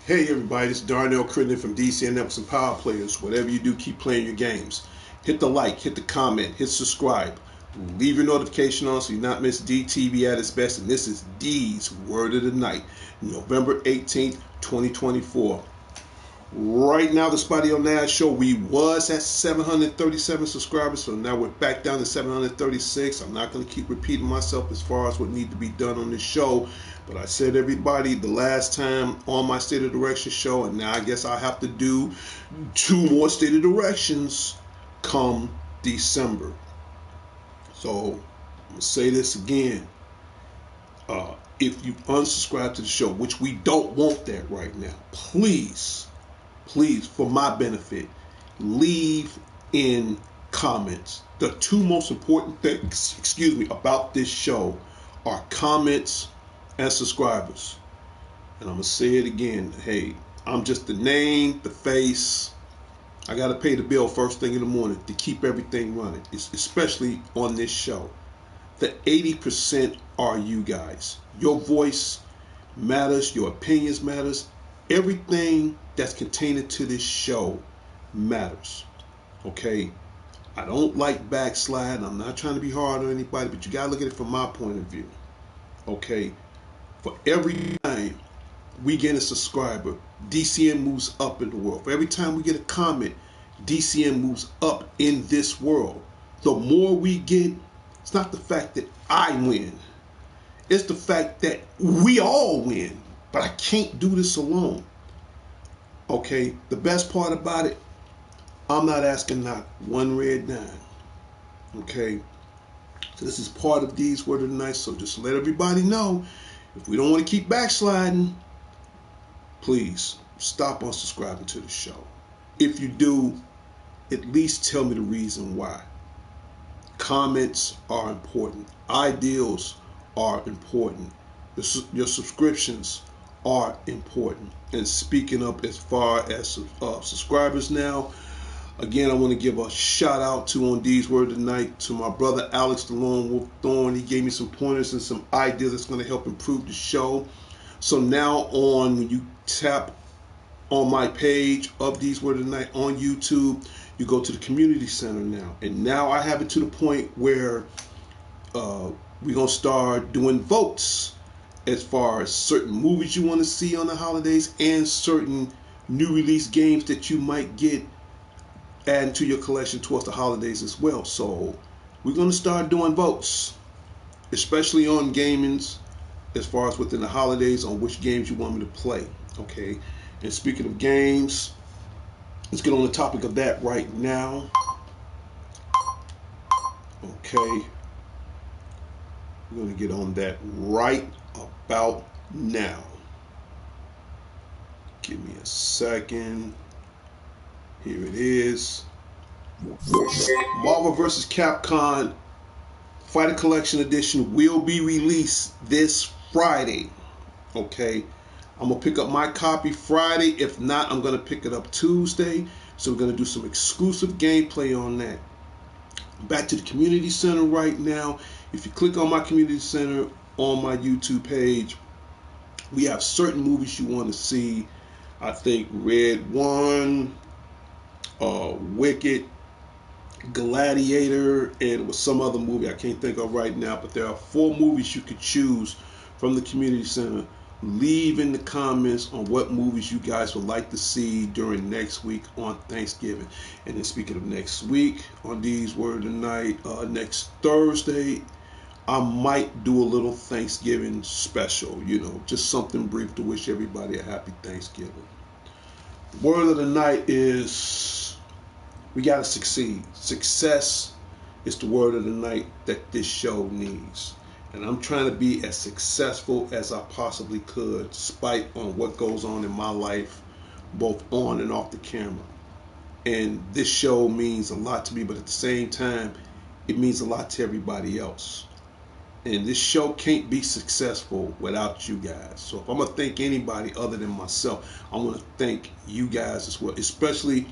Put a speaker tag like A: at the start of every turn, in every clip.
A: Hey everybody, this is Darnell Crittenden from DCN Networks and Power Players. Whatever you do, keep playing your games. Hit the like, hit the comment, hit subscribe. Leave your notification on so you not miss DTV at its best. And this is D's Word of the Night, November 18th, 2024. Right now, the Spotty on Nash show, we was at 737 subscribers, so now we're back down to 736. I'm not going to keep repeating myself as far as what needs to be done on this show, but I said everybody the last time on my State of Direction show, and now I guess I have to do 2 more State of Directions come December. So I'm going to say this again. If you unsubscribe to the show, which we don't want that right now, please, for my benefit, leave in comments. The 2 most important things, about this show are comments and subscribers. And I'm going to say it again. Hey, I'm just the name, the face. I got to pay the bill first thing in the morning to keep everything running, especially on this show. The 80% are you guys. Your voice matters. Your opinions matters. Everything that's contained to this show matters. Okay? I don't like backsliding. I'm not trying to be hard on anybody, but you got to look at it from my point of view. Okay? For every time we get a subscriber, DCN moves up in the world. For every time we get a comment, DCN moves up in this world. The more we get, it's not the fact that I win. It's the fact that we all win. But I can't do this alone. Okay? The best part about it, I'm not asking not one red dime. Okay? So this is part of D's Word of the Night. So just let everybody know, if we don't want to keep backsliding, please stop unsubscribing to the show. If you do, at least tell me the reason why. Comments are important. Ideals are important. Your subscriptions are important. And speaking up as far as subscribers now, again, I want to give a shout out to on D's Word tonight to my brother Alex the Lone Wolf Thorn. He gave me some pointers and some ideas that's going to help improve the show. So now when you tap on my page of D's Word tonight on YouTube, you go to the community center now. And now I have it to the point where we're going to start doing votes as far as certain movies you want to see on the holidays and certain new release games that you might get adding to your collection towards the holidays as well. So we're going to start doing votes, especially on gamings as far as within the holidays on which games you want me to play. Okay. And speaking of games, let's get on the topic of that right now. Okay. We're going to get on that right about now. Give me a second. Here it is. Marvel vs. Capcom Fighter Collection Edition will be released this Friday. Okay. I'm going to pick up my copy Friday. If not, I'm going to pick it up Tuesday. So we're going to do some exclusive gameplay on that. Back to the community center right now. If you click on my community center on my YouTube page, we have certain movies you want to see. I think Red One, Wicked, Gladiator, and it was some other movie I can't think of right now. But there are 4 movies you could choose from the community center. Leave in the comments on what movies you guys would like to see during next week on Thanksgiving. And then speaking of next week, on these Word of the Night, next Thursday, I might do a little Thanksgiving special, just something brief to wish everybody a happy Thanksgiving. Word of the night is we got to succeed. Success is the word of the night that this show needs. And I'm trying to be as successful as I possibly could, despite on what goes on in my life, both on and off the camera. And this show means a lot to me, but at the same time, it means a lot to everybody else. And this show can't be successful without you guys. So if I'm going to thank anybody other than myself, I want to thank you guys as well, especially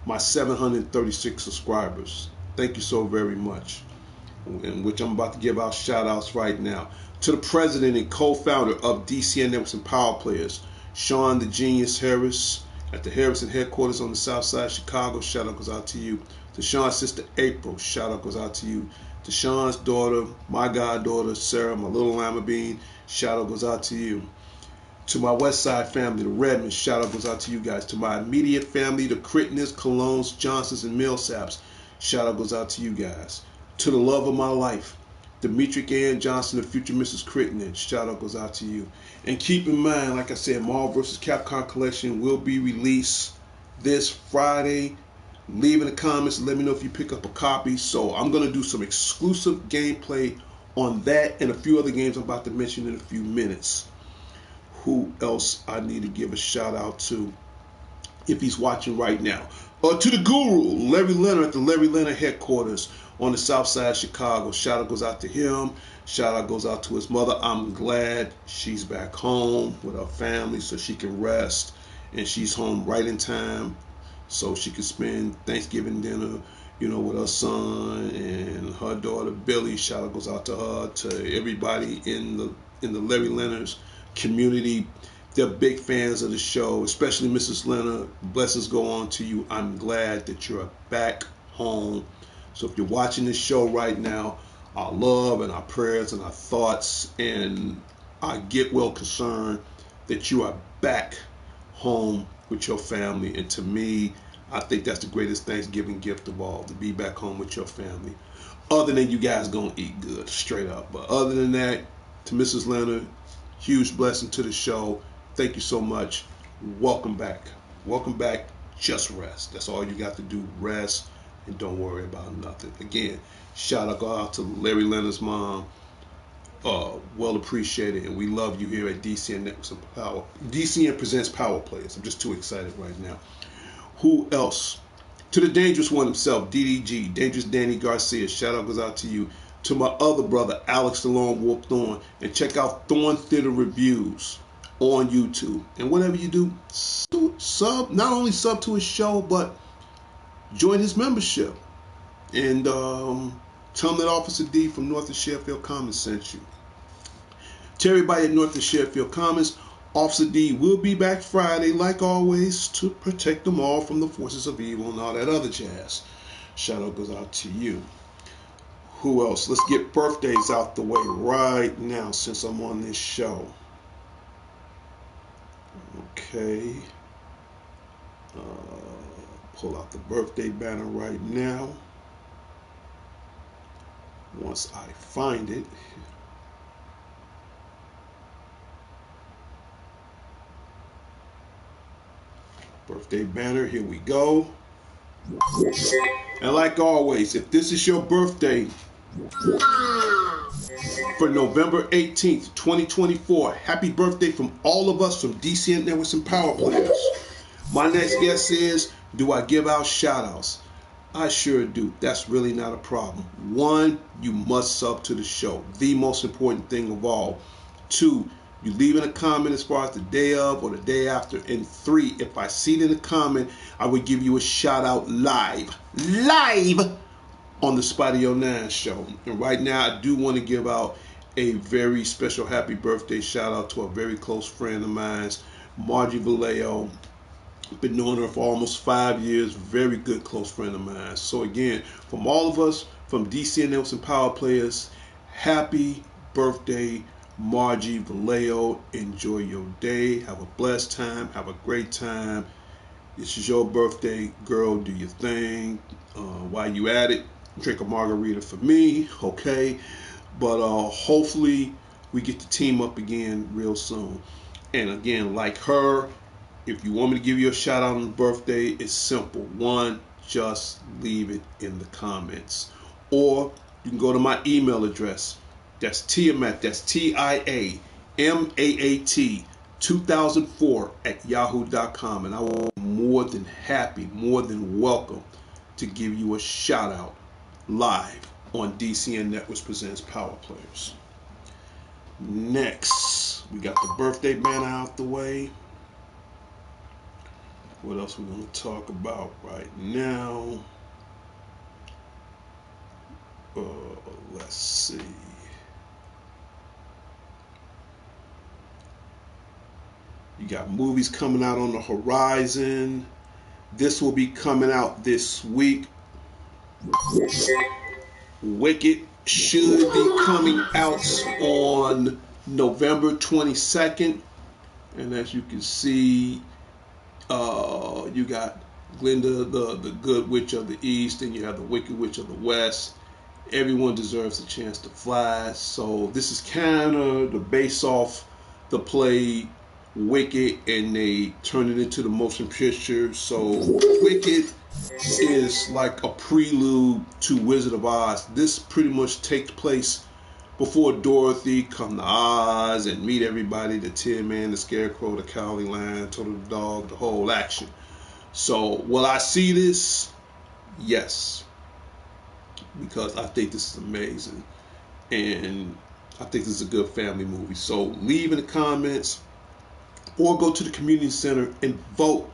A: my 736 subscribers. Thank you so very much. In which I'm about to give out shout outs right now. To the president and co-founder of DCN Networks and Power Players, Sean the Genius Harris, at the Harrison headquarters on the south side of Chicago, shout out goes out to you. To Sean's sister April, shout out goes out to you. To Sean's daughter, my goddaughter Sarah, my little lima bean, shout out goes out to you. To my West Side family, the Redmonds, shout out goes out to you guys. To my immediate family, the Crittners, Colognes, Johnsons, and Millsaps, shout out goes out to you guys. To the love of my life, Demetric Ann Johnson, the future Mrs. Crittenden, shout out goes out to you. And keep in mind, like I said, Marvel vs. Capcom Collection will be released this Friday. Leave in the comments and let me know if you pick up a copy. So I'm going to do some exclusive gameplay on that and a few other games I'm about to mention in a few minutes. Who else I need to give a shout out to if he's watching right now? To the guru, Larry Leonard at the Larry Leonard headquarters on the south side of Chicago. Shout out goes out to him. Shout out goes out to his mother. I'm glad she's back home with her family so she can rest. And she's home right in time so she can spend Thanksgiving dinner, with her son and her daughter Billy. Shout out goes out to her, to everybody in the Larry Leonard's community. They're big fans of the show, especially Mrs. Leonard. Blessings go on to you. I'm glad that you're back home. So if you're watching this show right now, our love and our prayers and our thoughts and our get well concern that you are back home with your family. And to me, I think that's the greatest Thanksgiving gift of all, to be back home with your family. Other than you guys gonna eat good, straight up. But other than that, to Mrs. Leonard, huge blessing to the show. Thank you so much. Welcome back. Welcome back. Just rest. That's all you got to do. Rest and don't worry about nothing. Again, shout out to Larry Leonard's mom. Well appreciated, and we love you here at DCN Networks and Power. DCN presents Power Players. I'm just too excited right now. Who else? To the dangerous one himself, DDG, Dangerous Danny Garcia. Shout out goes out to you. To my other brother, Alex the Lone Wolf Thorn. And check out Thorn Theater Reviews on YouTube. And whatever you do, not only sub to his show, but join his membership. And tell him that Officer D from North of Sheffield Commons sent you. To everybody at North of Sheffield Commons, Officer D will be back Friday, like always, to protect them all from the forces of evil and all that other jazz. Shout out goes out to you. Who else? Let's get birthdays out the way right now since I'm on this show. Okay. Pull out the birthday banner right now. Once I find it. Birthday banner, here we go. And like always, if this is your birthday for November 18th, 2024, happy birthday from all of us from DCN Networks and Power Players. My next guest is, do I give out shout outs? I sure do. That's really not a problem. 1, you must sub to the show. The most important thing of all. 2, you leave in a comment as far as the day of or the day after. And 3, if I see it in a comment, I would give you a shout out live on the Spotty 09 show. And right now, I do want to give out a very special happy birthday shout out to a very close friend of mine, Margie Vallejo. Been knowing her for almost 5 years. Very good close friend of mine. So again, from all of us, from DCN Networks and Power Players, happy birthday, Margie Vallejo. Enjoy your day. Have a blessed time. Have a great time. This is your birthday, girl. Do your thing. While you at it, drink a margarita for me, okay? But hopefully we get to team up again real soon. And again, like her, if you want me to give you a shout out on the birthday, it's simple. One, just leave it in the comments. Or you can go to my email address. That's Tiamat, that's TIAMAAT 2004 at yahoo.com. And I will be more than happy, more than welcome to give you a shout out live on DCN Networks Presents Power Players. Next, we got the birthday banner out the way. What else we're going to talk about right now? Let's see. You got movies coming out on the horizon. This will be coming out this week. Wicked should be coming out on November 22nd. And as you can see, you got Glinda, the good witch of the east, and you have the wicked witch of the west. Everyone deserves a chance to fly. So this is kind of the base off the play Wicked, and they turned it into the motion picture. So Wicked is like a prelude to Wizard of Oz. This pretty much takes place before Dorothy come to Oz and meet everybody, the Tin Man, the Scarecrow, the Cowardly Lion, Toto the Dog, the whole action. So will I see this? Yes, because I think this is amazing, and I think this is a good family movie. So leave in the comments or go to the community center and vote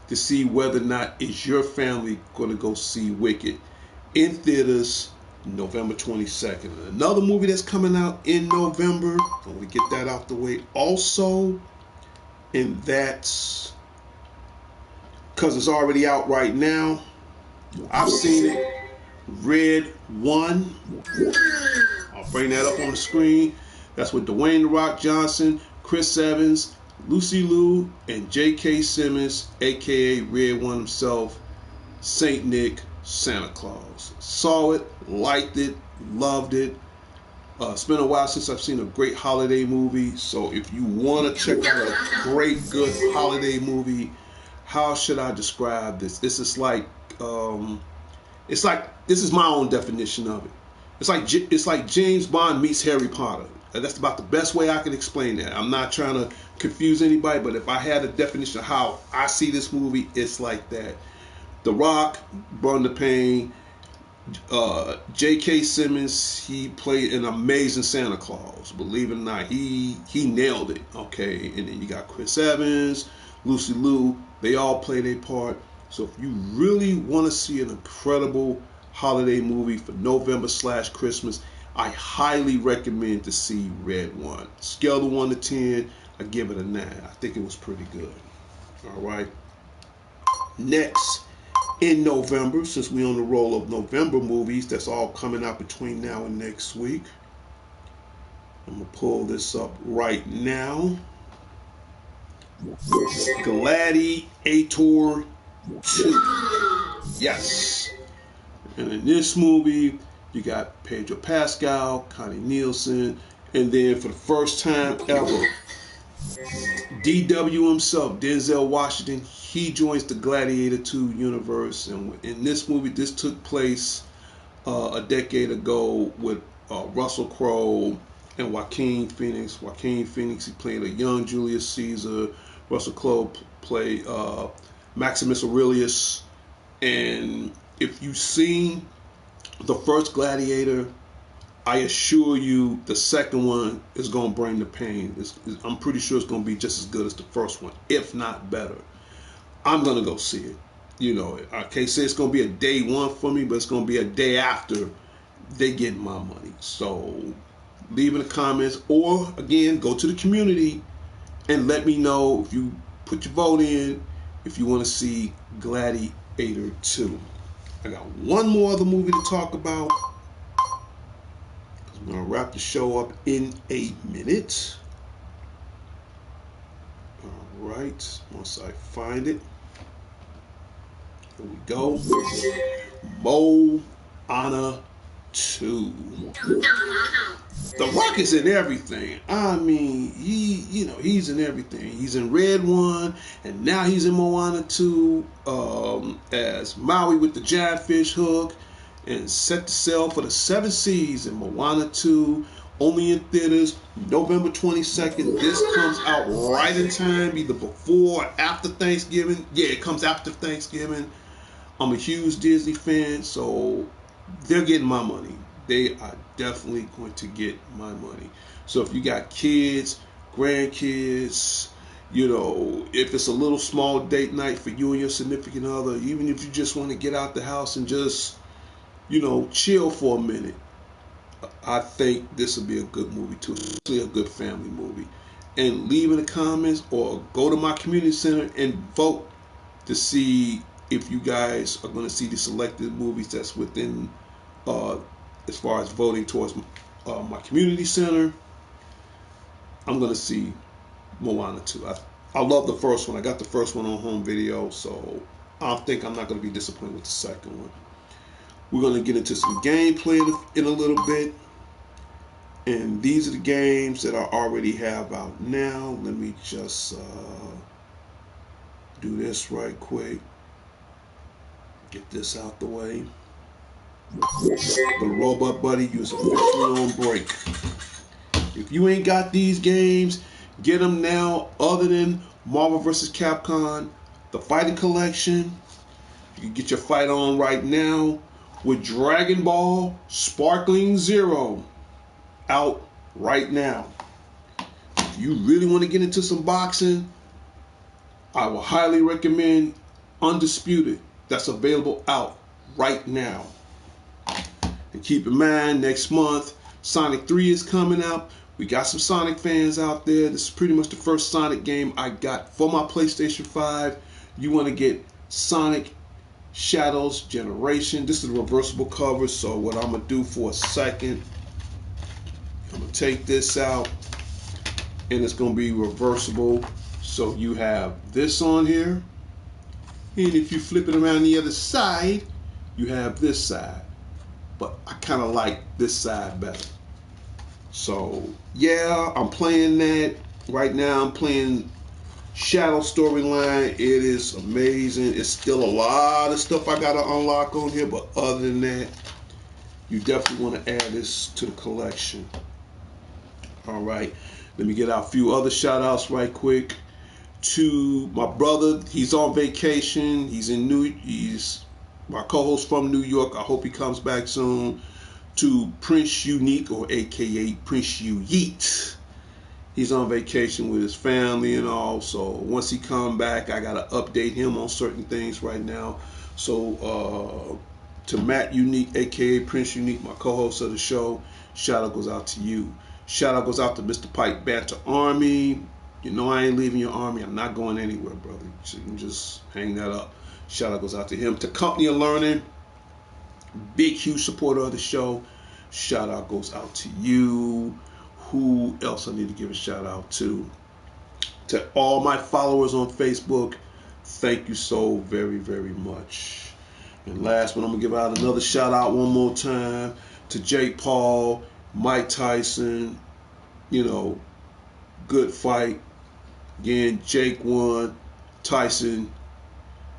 A: to see whether or not is your family going to go see Wicked in theaters November 22nd. Another movie that's coming out in November, I want to get that out the way also, and that's because it's already out right now. I've seen it. Red 1. I'll bring that up on the screen. That's with Dwayne "The Rock" Johnson, Chris Evans, Lucy Liu, and J.K. Simmons, aka Red 1 himself, Saint Nick, Santa Claus. Saw it, liked it, loved it. It's been a while since I've seen a great holiday movie. So if you want to check out a great, good holiday movie, how should I describe this? This is like, this is my own definition of it. It's like James Bond meets Harry Potter. That's about the best way I can explain that. I'm not trying to confuse anybody, but if I had a definition of how I see this movie, it's like that. The Rock, Burn the Pain, J.K. Simmons, he played an amazing Santa Claus. Believe it or not, he nailed it. Okay, and then you got Chris Evans, Lucy Liu. They all play their part. So if you really want to see an incredible holiday movie for November/Christmas, I highly recommend to see Red 1. Scale of 1 to 10, I give it a 9. I think it was pretty good. All right. Next, in November, since we're on the roll of November movies, that's all coming out between now and next week. I'm going to pull this up right now. Gladiator 2. Yes. And in this movie, you got Pedro Pascal, Connie Nielsen, and then for the first time ever, DW himself, Denzel Washington, he joins the Gladiator 2 universe. And in this movie, this took place a decade ago with Russell Crowe and Joaquin Phoenix. Joaquin Phoenix, he played a young Julius Caesar. Russell Crowe played Maximus Aurelius. And if you've seen the first Gladiator, I assure you the second one is going to bring the pain. I'm pretty sure it's going to be just as good as the first one, if not better. I'm going to go see it. You know, I can't say it's going to be a day one for me, but it's going to be a day after they get my money. So leave in the comments, or again, go to the community and let me know if you put your vote in, if you want to see Gladiator 2. I got one more other movie to talk about. I'm going to wrap the show up in a minute. All right. Once I find it. Here we go. Moana 2. The Rock is in everything. I mean, he's in everything. He's in Red 1, and now he's in Moana 2 as Maui with the giant fish hook, and set to sail for the 7 seas in Moana 2, only in theaters November 22nd. This comes out right in time, either before or after Thanksgiving. Yeah, it comes after Thanksgiving. I'm a huge Disney fan, so they're getting my money. They are definitely going to get my money. So if you got kids, grandkids, if it's a little small date night for you and your significant other, even if you just want to get out the house and just, chill for a minute, I think this will be a good movie too. Especially a good family movie. And leave in the comments or go to my community center and vote to see if you guys are going to see the selected movies that's within, as far as voting towards my community center. I'm going to see Moana 2. I love the first one. I got the first one on home video, so I think I'm not going to be disappointed with the second one. We're going to get into some gameplay in a little bit. And these are the games that I already have out now. Let me just do this right quick. Get this out the way. The Robot Buddy, you is officially on break. If you ain't got these games, get them now. Other than Marvel vs. Capcom, the Fighting Collection, you can get your fight on right now with Dragon Ball Sparkling Zero out right now. If you really want to get into some boxing, I will highly recommend Undisputed. That's available out right now. And keep in mind, next month, Sonic 3 is coming out. We got some Sonic fans out there. This is pretty much the first Sonic game I got for my PlayStation 5. You want to get Sonic Shadows Generation. This is a reversible cover, so what I'm going to do for a second, I'm going to take this out, and it's going to be reversible. So you have this on here, and if you flip it around the other side, you have this side. But I kind of like this side better. So yeah, I'm playing that right now. I'm playing Shadow Storyline. It is amazing. It's still a lot of stuff I gotta unlock on here, but other than that, you definitely want to add this to the collection. All right, let me get out a few other shout outs right quick. To my brother, he's on vacation. He's my co-host from New York. I hope he comes back soon. To Prince Unique, or AKA Prince U Yeet. He's on vacation with his family and all. So once he come back, I gotta update him on certain things right now. So to Matt Unique, AKA Prince Unique, my co-host of the show, shout out goes out to you. Shout out goes out to Mr. Pike Banter Army. You know I ain't leaving your army. I'm not going anywhere, brother. So you can just hang that up. Shout out goes out to him. To Company of Learning, big, huge supporter of the show. Shout out goes out to you. Who else I need to give a shout out to? To all my followers on Facebook, thank you so very, very much. And last but I'm going to give out another shout out one more time to Jake Paul, Mike Tyson. Good fight. Again, Jake won. Tyson,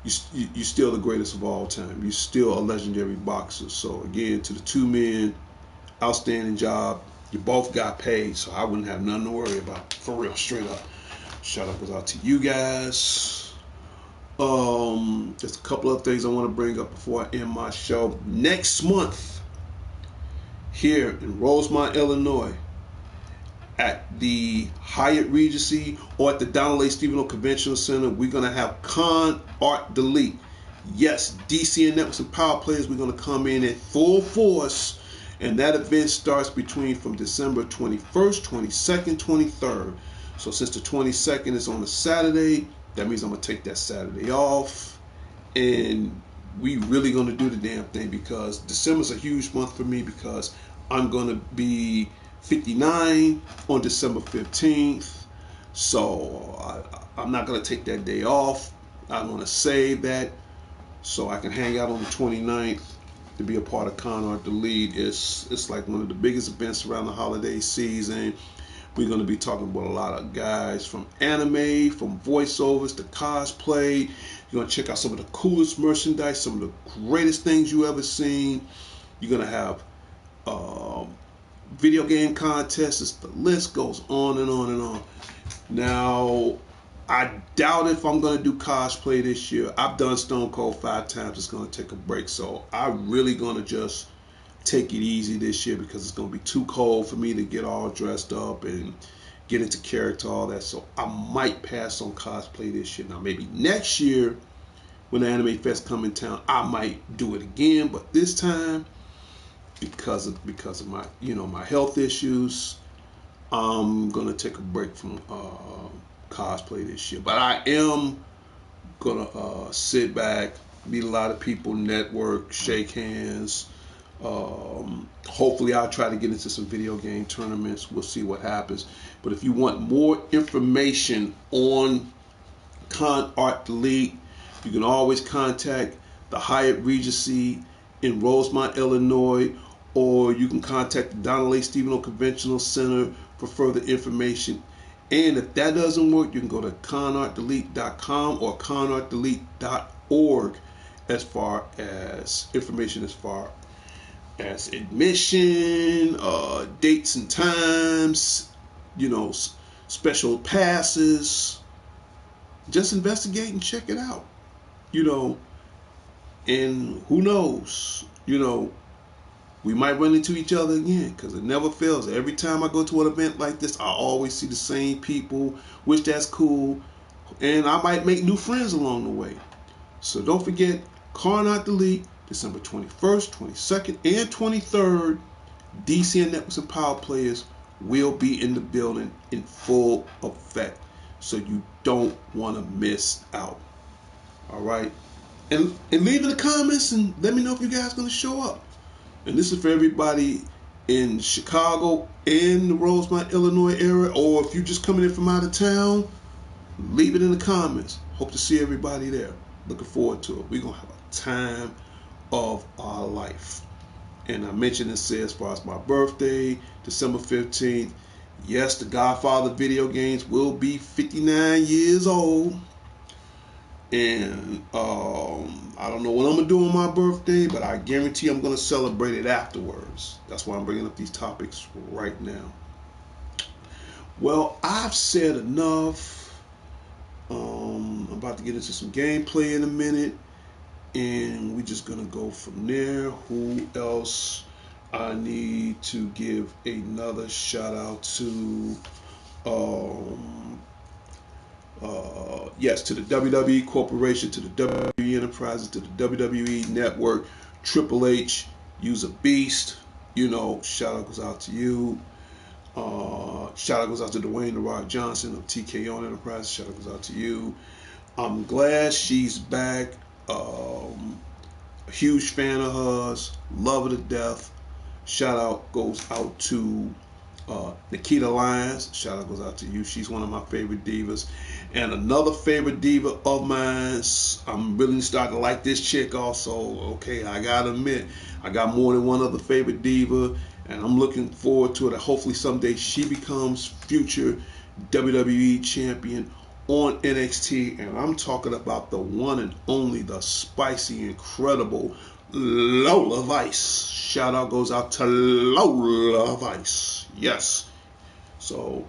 A: you're still the greatest of all time. You're still a legendary boxer. So again, to the two men, outstanding job. You both got paid, so I wouldn't have nothing to worry about. For real, straight up. Shout out goes out to you guys. Just a couple of things I want to bring up before I end my show. Next month, here in Rosemont, Illinois, at the Hyatt Regency or at the Donald A. Steveno Convention Center, we're going to have Con Art Delete. Yes, DCN Networks and Power Players, we're going to come in at full force, and that event starts from December 21st, 22nd, 23rd. So since the 22nd is on a Saturday, that means I'm going to take that Saturday off, and we really going to do the damn thing, because December's a huge month for me, because I'm going to be 59 on December 15th. So I'm not going to take that day off. I'm going to save that so I can hang out on the 29th to be a part of Con Art Delete. It's like one of the biggest events around the holiday season. We're going to be talking about a lot of guys from anime, from voiceovers to cosplay. You're going to check out some of the coolest merchandise, some of the greatest things you ever seen. You're going to have video game contests. The list goes on and on and on. Now, I doubt if I'm going to do cosplay this year. I've done Stone Cold 5 times. It's going to take a break. So I'm really going to just take it easy this year because it's going to be too cold for me to get all dressed up and get into character, all that. So I might pass on cosplay this year. Now, maybe next year when the Anime Fest come in town, I might do it again. But this time, because of my my health issues, I'm gonna take a break from cosplay this year. But I am gonna sit back, meet a lot of people, network, shake hands. Hopefully I'll try to get into some video game tournaments. We'll see what happens. But if you want more information on Con Art Delete, you can always contact the Hyatt Regency in Rosemont, Illinois, or you can contact the Donald A. Steveno Conventional Center for further information. And if that doesn't work, you can go to conartdelete.com or conartdelete.org as far as information as far as admission, dates and times, special passes. Just investigate and check it out, and who knows, we might run into each other again because it never fails. Every time I go to an event like this, I always see the same people, which that's cool, and I might make new friends along the way. So don't forget, Con Art Delete, December 21st, 22nd, and 23rd, DCN Networks and Power Players will be in the building in full effect. So you don't want to miss out. All right? And leave in the comments and let me know if you guys are going to show up. And this is for everybody in Chicago and the Rosemont, Illinois area, or if you're just coming in from out of town, leave it in the comments. Hope to see everybody there. Looking forward to it. We're going to have a time of our life. And I mentioned this as far as my birthday, December 15th. Yes, the Godfather video games will be 59 years old. And I don't know what I'm going to do on my birthday, but I guarantee I'm going to celebrate it afterwards. That's why I'm bringing up these topics right now. Well, I've said enough. I'm about to get into some gameplay in a minute. And we're just going to go from there. Who else I need to give another shout out to? Yes, to the WWE Corporation, to the WWE Enterprises, to the WWE Network, Triple H, you's a beast. Shout out goes out to you. Shout out goes out to Dwayne "The Rock" Johnson of TKO Enterprises. Shout out goes out to you. I'm glad she's back. A huge fan of hers. Love her to death. Shout out goes out to Nikita Lyons. Shout out goes out to you. She's one of my favorite divas. And another favorite diva of mine, I'm really starting to like this chick also. Okay, I gotta admit, I got more than one other favorite diva, and I'm looking forward to it. Hopefully someday she becomes future WWE champion on NXT. And I'm talking about the one and only, the spicy, incredible Lola Vice. Shout out goes out to Lola Vice. Yes. So,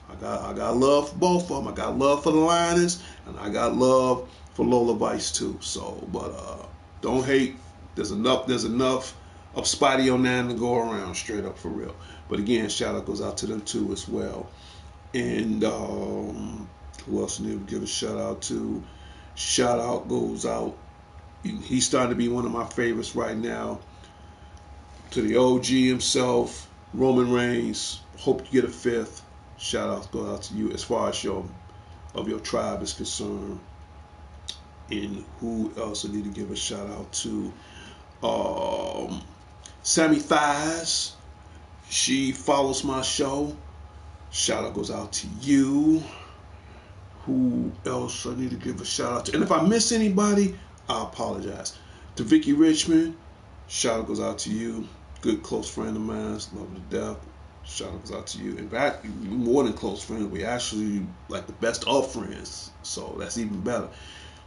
A: I got love for both of them. I got love for the Lioness, and I got love for Lola Vice too. So, but don't hate. There's enough of Spidey on that to go around, straight up for real. But again, shout out goes out to them too as well. And who else need to give a shout out to? Shout out goes out. He's starting to be one of my favorites right now. To the OG himself, Roman Reigns. Hope you get a fifth. Shout out goes out to you as far as your tribe is concerned. And who else I need to give a shout out to? Sammy Thighs, she follows my show. Shout out goes out to you. Who else I need to give a shout out to? And if I miss anybody, I apologize. To Vicky Richmond, shout out goes out to you. Good close friend of mine, love to death. Shout out goes out to you. In fact, we're more than close friends. We actually like the best of friends. So that's even better.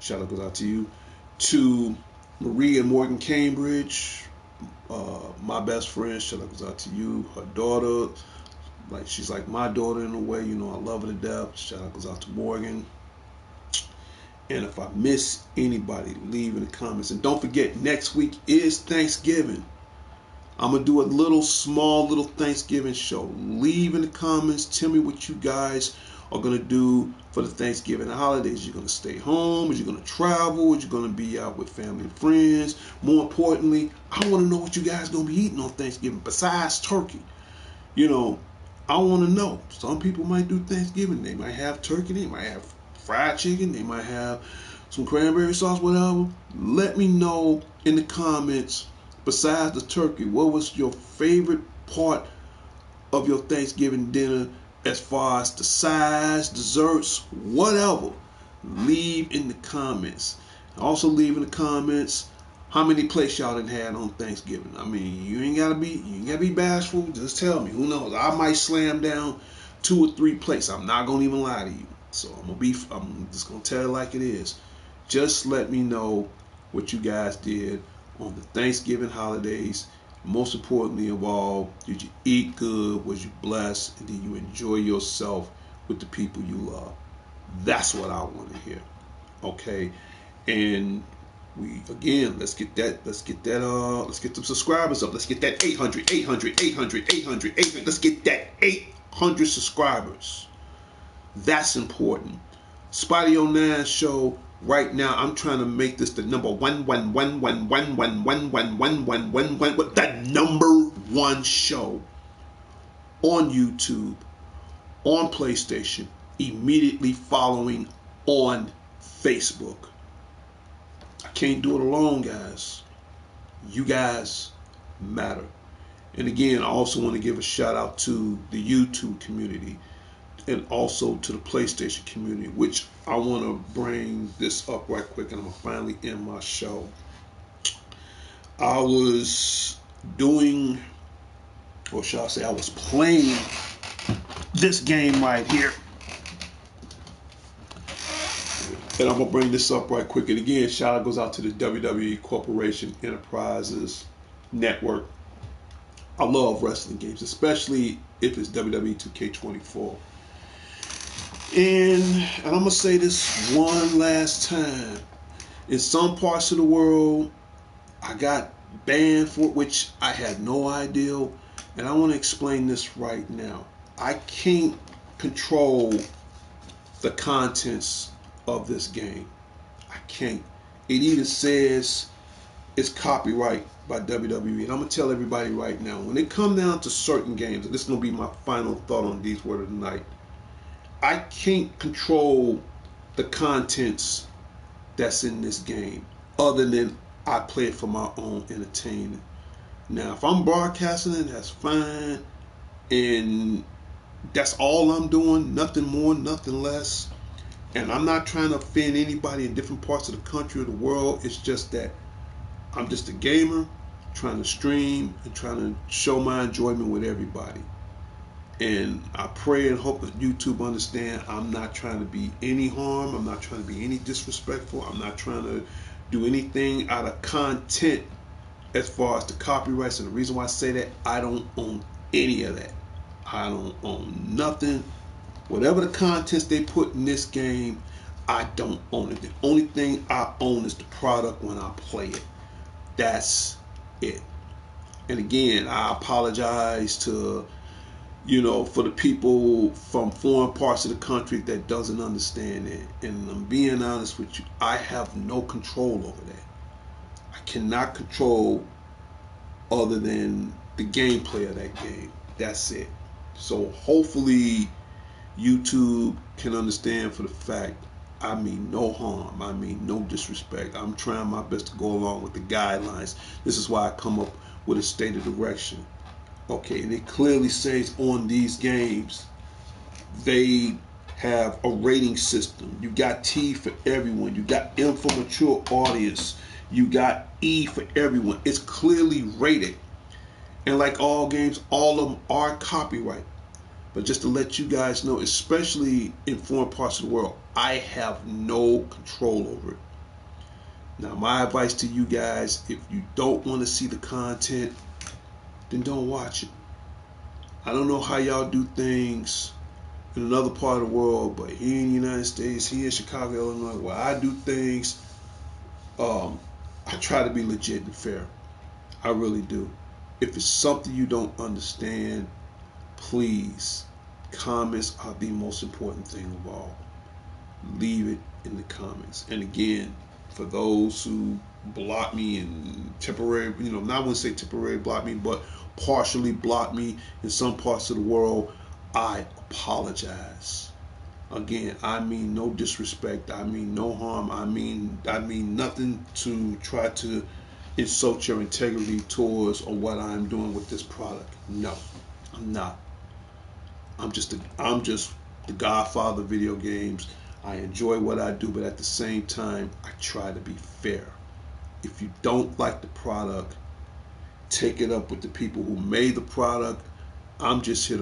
A: Shout out goes out to you. To Marie and Morgan Cambridge, my best friend. Shout out goes out to you. Her daughter, like she's like my daughter in a way. You know, I love her to death. Shout out goes out to Morgan. And if I miss anybody, leave in the comments. And don't forget, next week is Thanksgiving. I'm going to do a small little Thanksgiving show. Leave in the comments. Tell me what you guys are going to do for the Thanksgiving holidays. You're going to stay home? Is you going to travel? Is you going to be out with family and friends? More importantly, I want to know what you guys are going to be eating on Thanksgiving besides turkey. You know, I want to know. Some people might do Thanksgiving. They might have turkey. They might have fried chicken. They might have some cranberry sauce, whatever. Let me know in the comments. Besides the turkey, what was your favorite part of your Thanksgiving dinner as far as the sides, desserts, whatever? Leave in the comments. Also leave in the comments how many plates y'all done had on Thanksgiving. I mean, you ain't gotta be bashful. Just tell me. Who knows? I might slam down 2 or 3 plates. I'm not gonna even lie to you. So I'm just gonna tell it like it is. Just let me know what you guys did on the Thanksgiving holidays. Most importantly of all, did you eat good? Was you blessed? And did you enjoy yourself with the people you love? That's what I want to hear. Okay. And let's get some subscribers up. Let's get that 800. Let's get that 800 subscribers. That's important. Spotty 09 show. Right now, I'm trying to make this the number one, the number 1 show on YouTube, on PlayStation, immediately following on Facebook. I can't do it alone, guys. You guys matter. And again, I also want to give a shout out to the YouTube community and also to the PlayStation community, which I want to bring this up right quick, and I'm going to finally end my show. I was doing, or shall I say, I was playing this game right here. And I'm going to bring this up right quick. And again, shout out goes out to the WWE Corporation Enterprises Network. I love wrestling games, especially if it's WWE 2K24. And I'm going to say this one last time. In some parts of the world, I got banned for it, which I had no idea. And I want to explain this right now. I can't control the contents of this game. I can't. It either says it's copyright by WWE. And I'm going to tell everybody right now, when it comes down to certain games, and this is going to be my final thought on these words of the night, I can't control the contents that's in this game other than I play it for my own entertainment. Now, if I'm broadcasting it, that's fine. And that's all I'm doing. Nothing more, nothing less. And I'm not trying to offend anybody in different parts of the country or the world. It's just that I'm just a gamer trying to stream and trying to show my enjoyment with everybody. And I pray and hope that YouTube understand I'm not trying to be any harm. I'm not trying to be any disrespectful. I'm not trying to do anything out of content as far as the copyrights. And the reason why I say that, I don't own any of that. I don't own nothing. Whatever the contents they put in this game, I don't own it. The only thing I own is the product when I play it. That's it. And again, I apologize to, for the people from foreign parts of the country that doesn't understand it. And I'm being honest with you, I have no control over that. I cannot control other than the gameplay of that game. That's it. So hopefully YouTube can understand for the fact I mean no harm. I mean no disrespect. I'm trying my best to go along with the guidelines. This is why I come up with a stated direction. Okay, and it clearly says on these games they have a rating system. You got T for everyone. You got M for mature audience. You got E for everyone. It's clearly rated. And like all games, all of them are copyright. But just to let you guys know, especially in foreign parts of the world, I have no control over it. Now, my advice to you guys, if you don't want to see the content, then don't watch it. I don't know how y'all do things in another part of the world, but here in the United States, here in Chicago, Illinois, where I do things, I try to be legit and fair. I really do. If it's something you don't understand, please, comments are the most important thing of all. Leave it in the comments. And again, for those who block me and temporary, not want to say temporary block me, but partially block me in some parts of the world, I apologize. Again, I mean no disrespect. I mean no harm. I mean nothing to try to insult your integrity towards or what I'm doing with this product. No, I'm not. I'm just the godfather of video games. I enjoy what I do, but at the same time, I try to be fair. If you don't like the product, take it up with the people who made the product. I'm just here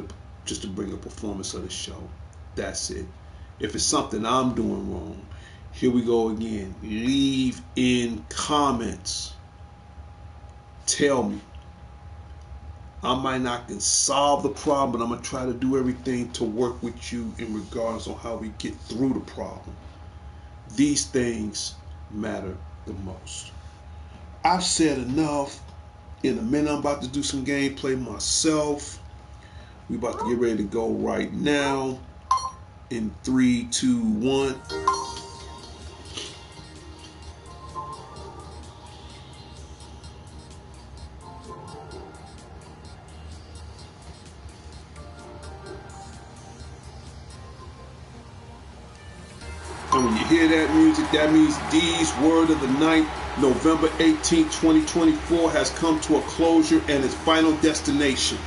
A: to bring a performance of the show. That's it. If it's something I'm doing wrong, here we go again. Leave in comments. Tell me. I might not can solve the problem, but I'm going to try to do everything to work with you in regards on how we get through the problem. These things matter the most. I've said enough. In a minute, I'm about to do some gameplay myself. We're about to get ready to go right now. In 3, 2, 1. And when you hear that music, that means D's word of the night, November 18, 2024, has come to a closure and its final destination.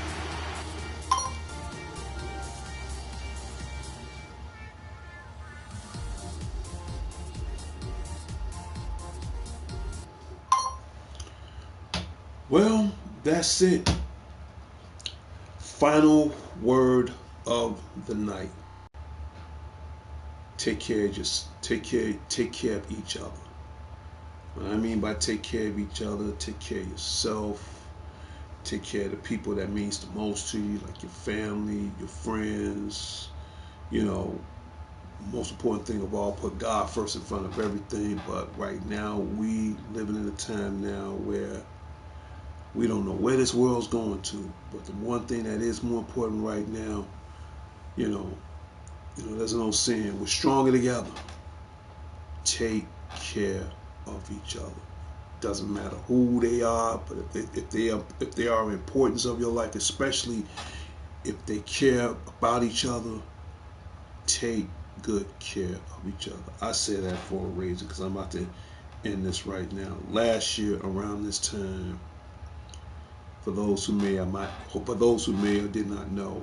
A: Well, that's it. Final word of the night. Take care of each other. What I mean by take care of each other, take care of yourself, take care of the people that means the most to you, like your family, your friends. Most important thing of all, put God first in front of everything. But right now, we living in a time now where we don't know where this world's going to. But the one thing that is more important right now, there's an old saying: we're stronger together. Take care of each other. Doesn't matter who they are, but if they are importance of your life, especially if they care about each other, take good care of each other. I say that for a reason, because I'm about to end this right now. Last year around this time, for those who may or did not know,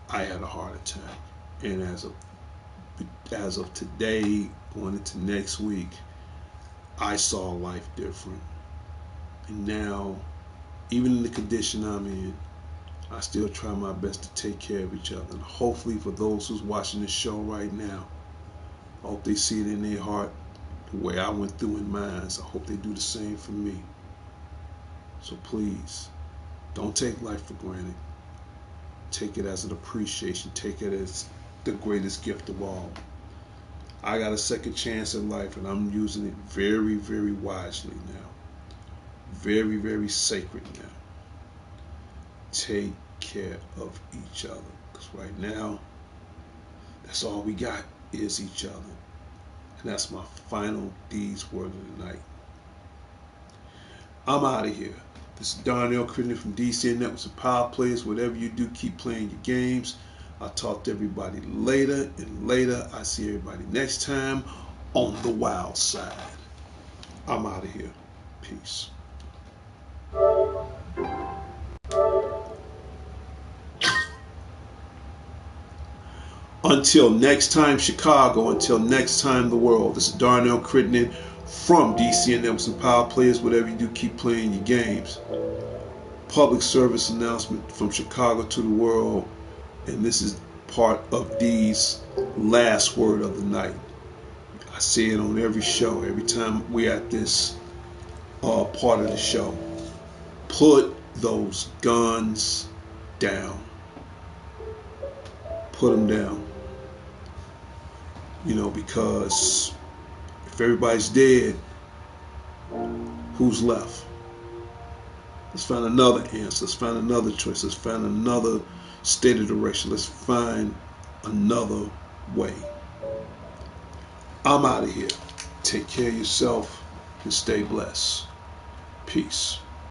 A: I had a heart attack, and as of today, going into next week, I saw life different. And now, even in the condition I'm in, I still try my best to take care of each other. And hopefully for those who's watching this show right now, I hope they see it in their heart the way I went through in mine. So I hope they do the same for me. So please, don't take life for granted. Take it as an appreciation. Take it as the greatest gift of all. I got a second chance in life, and I'm using it very, very wisely now. Very, very sacred now. Take care of each other, because right now, that's all we got is each other. And that's my final D's word of the night. I'm out of here. This is Darnell Crittenden from DCN Networks and Power Players. Whatever you do, keep playing your games. I'll talk to everybody later, and later I see everybody next time on the wild side. I'm out of here. Peace. Until next time, Chicago. Until next time, the world. This is Darnell Crittenden from DC and Emerson Power Players. Whatever you do, keep playing your games. Public service announcement from Chicago to the world. And this is part of D's last word of the night. I say it on every show, every time we're at this part of the show. Put those guns down. Put them down. You know, because if everybody's dead, who's left? Let's find another answer. Let's find another choice. Let's find another state of direction. Let's find another way. I'm out of here. Take care of yourself and stay blessed. Peace.